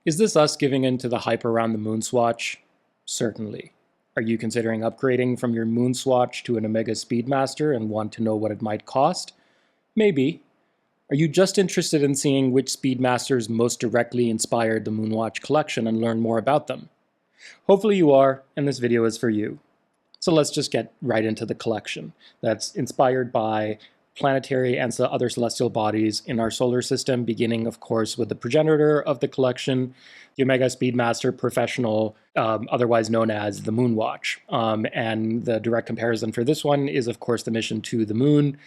Is this us giving in to the hype around the moonSwatch? Certainly. Are you considering upgrading from your moonSwatch to an Omega Speedmaster and want to know what it might cost? Maybe. Are you just interested in seeing which Speedmasters most directly inspired the Moonwatch collection and learn more about them? Hopefully you are, and this video is for you. So let's just get right into the collection that's inspired by planetary and other celestial bodies in our solar system, beginning, of course, with the progenitor of the collection, the Omega Speedmaster Professional, otherwise known as the Moonwatch. And the direct comparison for this one is, of course, the mission to the moon.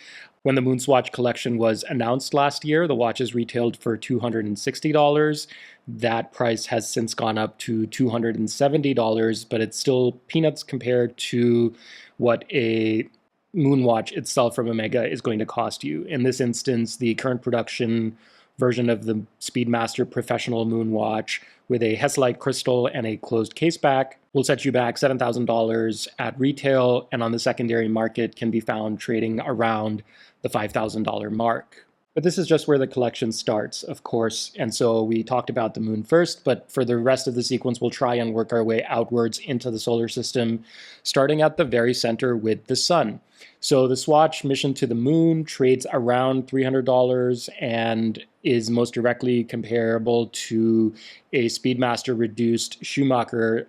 When the moonSwatch collection was announced last year, the watches retailed for $260. That price has since gone up to $270, but it's still peanuts compared to what a moonwatch itself from Omega is going to cost you. In this instance, the current production version of the Speedmaster Professional Moonwatch with a Hesalite crystal and a closed case back will set you back $7,000 at retail, and on the secondary market can be found trading around the $5,000 mark. But this is just where the collection starts, of course, and so we talked about the moon first, but for the rest of the sequence, we'll try and work our way outwards into the solar system, starting at the very center with the sun. So the Swatch mission to the moon trades around $300 and is most directly comparable to a Speedmaster reduced Schumacher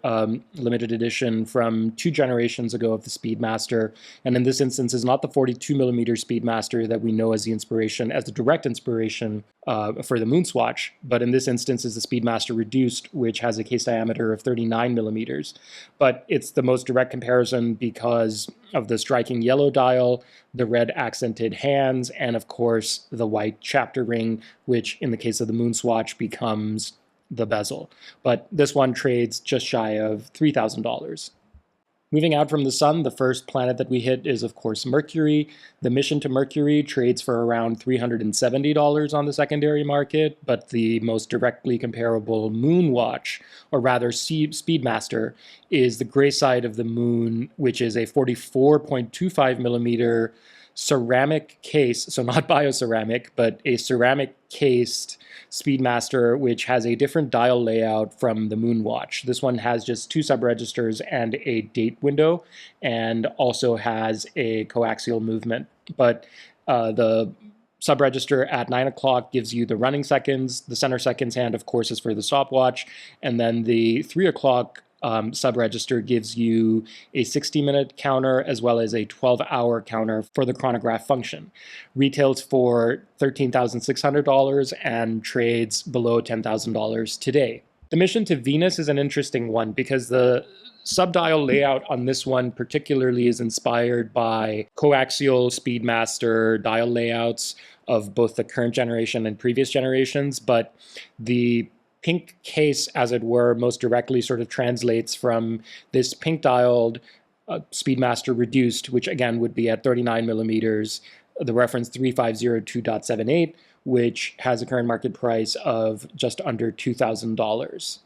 limited edition from 2 generations ago of the Speedmaster. And in this instance is not the 42mm Speedmaster that we know as the inspiration, as the direct inspiration for the moonSwatch, but in this instance is the Speedmaster reduced, which has a case diameter of 39mm. But it's the most direct comparison because of the striking yellow dial, the red accented hands, and of course the white chapter ring, which in the case of the moonSwatch becomes the bezel. But this one trades just shy of $3,000. Moving out from the sun, the first planet that we hit is, of course, Mercury. The mission to Mercury trades for around $370 on the secondary market, but the most directly comparable Moonwatch, or rather Speedmaster, is the gray side of the moon, which is a 44.25mm ceramic case, so not bioceramic, but a ceramic cased Speedmaster, which has a different dial layout from the Moonwatch. This one has just 2 subregisters and a date window, and also has a coaxial movement. But the subregister at 9 o'clock gives you the running seconds. The center seconds hand, of course, is for the stopwatch. And then the 3 o'clock subregister gives you a 60-minute counter as well as a 12-hour counter for the chronograph function. Retails for $13,600 and trades below $10,000 today. The mission to Venus is an interesting one because the subdial layout on this one particularly is inspired by coaxial Speedmaster dial layouts of both the current generation and previous generations, but the pink case, as it were, most directly sort of translates from this pink-dialed Speedmaster reduced, which again would be at 39mm, the reference 3502.78, which has a current market price of just under $2,000.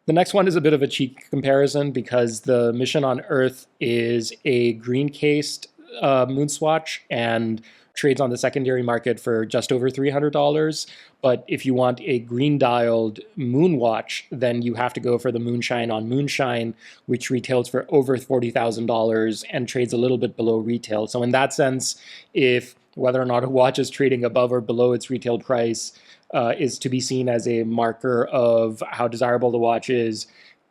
The next one is a bit of a cheap comparison because the mission on Earth is a green-cased moonSwatch and trades on the secondary market for just over $300. But if you want a green-dialed moonwatch, then you have to go for the Moonshine on Moonshine, which retails for over $40,000 and trades a little bit below retail. So in that sense, if whether or not a watch is trading above or below its retail price is to be seen as a marker of how desirable the watch is,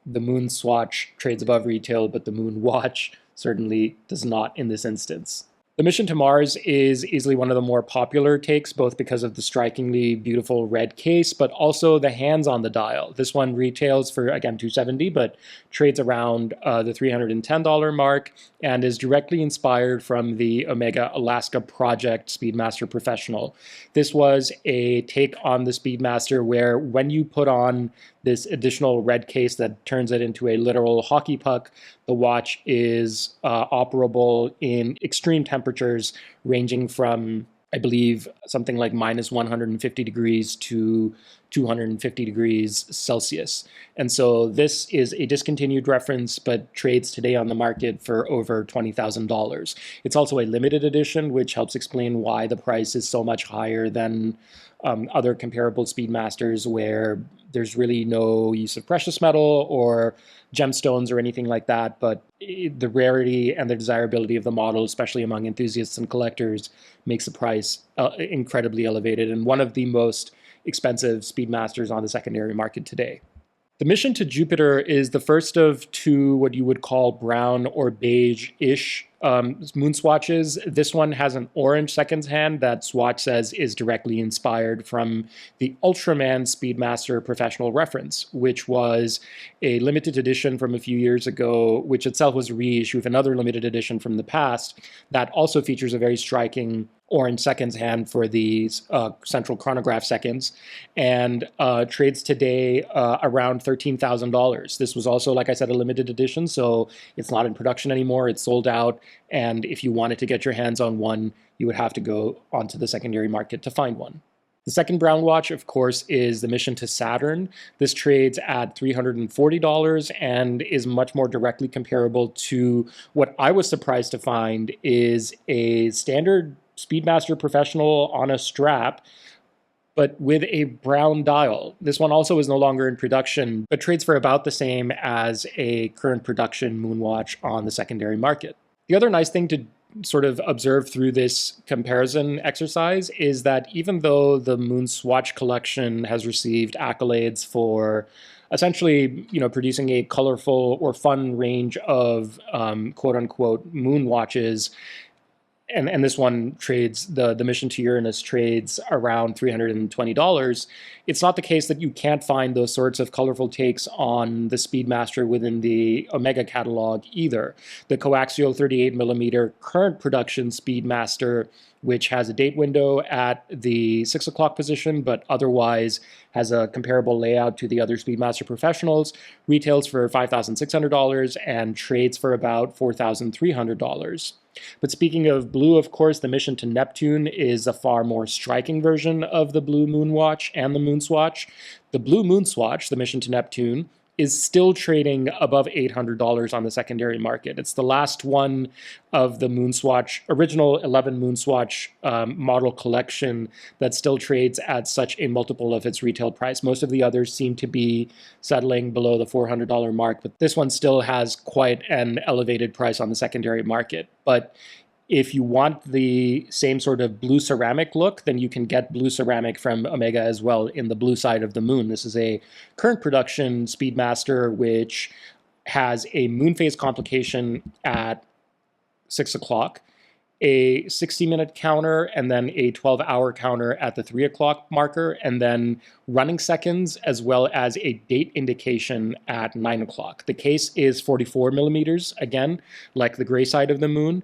the moonSwatch trades above retail, but the moonwatch certainly does not in this instance. The mission to Mars is easily one of the more popular takes, both because of the strikingly beautiful red case, but also the hands on the dial. This one retails for, again, $270, but trades around the $310 mark and is directly inspired from the Omega Alaska Project Speedmaster Professional. This was a take on the Speedmaster where when you put on this additional red case that turns it into a literal hockey puck, the watch is operable in extreme temperatures ranging from, I believe, something like minus 150 degrees to 250 degrees Celsius. And so this is a discontinued reference, but trades today on the market for over $20,000. It's also a limited edition, which helps explain why the price is so much higher than other comparable Speedmasters, where there's really no use of precious metal or gemstones or anything like that, but the rarity and the desirability of the model, especially among enthusiasts and collectors, makes the price incredibly elevated and one of the most expensive Speedmasters on the secondary market today. The mission to Jupiter is the first of two what you would call brown or beige-ish moon swatches. This one has an orange seconds hand that Swatch says is directly inspired from the Ultraman Speedmaster professional reference, which was a limited edition from a few years ago, which itself was a reissue of another limited edition from the past that also features a very striking orange seconds hand for the central chronograph seconds, and trades today around $13,000. This was also, like I said, a limited edition, so it's not in production anymore. It's sold out, and if you wanted to get your hands on one, you would have to go onto the secondary market to find one. The second brown watch, of course, is the Mission to Saturn. This trades at $340 and is much more directly comparable to what I was surprised to find is a standard Speedmaster Professional on a strap, but with a brown dial. This one also is no longer in production, but trades for about the same as a current production Moonwatch on the secondary market. The other nice thing to sort of observe through this comparison exercise is that even though the moonSwatch collection has received accolades for essentially, producing a colorful or fun range of quote-unquote moon watches, and this one trades, the Mission to Uranus trades around $320. It's not the case that you can't find those sorts of colorful takes on the Speedmaster within the Omega catalog either. The coaxial 38mm current production Speedmaster, which has a date window at the 6 o'clock position, but otherwise has a comparable layout to the other Speedmaster Professionals, retails for $5,600 and trades for about $4,300. But speaking of blue, of course, the Mission to Neptune is a far more striking version of the blue Moonwatch and the moonSwatch. The blue moonSwatch, the Mission to Neptune, is still trading above $800 on the secondary market. It's the last one of the moonSwatch, original 11 moonSwatch model collection that still trades at such a multiple of its retail price. Most of the others seem to be settling below the $400 mark, but this one still has quite an elevated price on the secondary market. But if you want the same sort of blue ceramic look, then you can get blue ceramic from Omega as well in the blue side of the moon. This is a current production Speedmaster which has a Moonphase Complication at 6 o'clock, a 60-minute counter, and then a 12-hour counter at the 3 o'clock marker, and then running seconds as well as a date indication at 9 o'clock. The case is 44mm, again, like the gray side of the moon.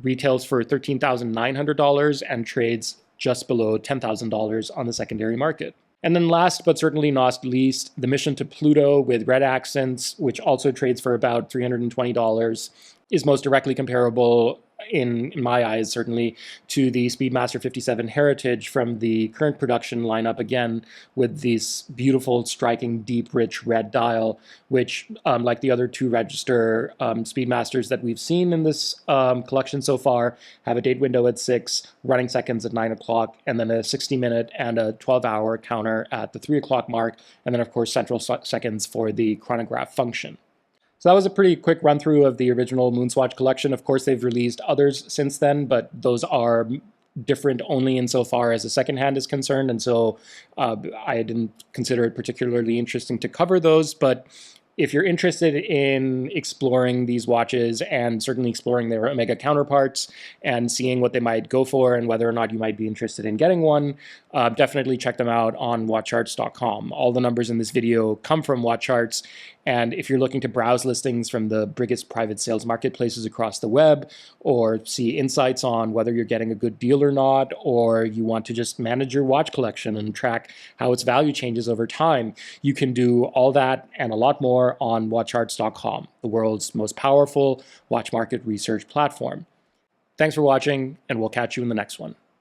Retails for $13,900 and trades just below $10,000 on the secondary market. And then last but certainly not least, the Mission to Pluto with red accents, which also trades for about $320, is most directly comparable, in my eyes certainly, to the Speedmaster 57 Heritage from the current production lineup, again with this beautiful, striking, deep, rich red dial, which, like the other two register Speedmasters that we've seen in this collection so far, have a date window at 6, running seconds at 9 o'clock, and then a 60-minute and a 12-hour counter at the 3 o'clock mark, and then of course central seconds for the chronograph function. So that was a pretty quick run through of the original moonSwatch collection. Of course, they've released others since then, but those are different only insofar as the second hand is concerned, and so I didn't consider it particularly interesting to cover those. But if you're interested in exploring these watches and certainly exploring their Omega counterparts and seeing what they might go for and whether or not you might be interested in getting one, definitely check them out on WatchCharts.com. All the numbers in this video come from WatchCharts, and if you're looking to browse listings from the biggest private sales marketplaces across the web, or see insights on whether you're getting a good deal or not, or you want to just manage your watch collection and track how its value changes over time, you can do all that and a lot more on WatchCharts.com, the world's most powerful watch market research platform. Thanks for watching, and we'll catch you in the next one.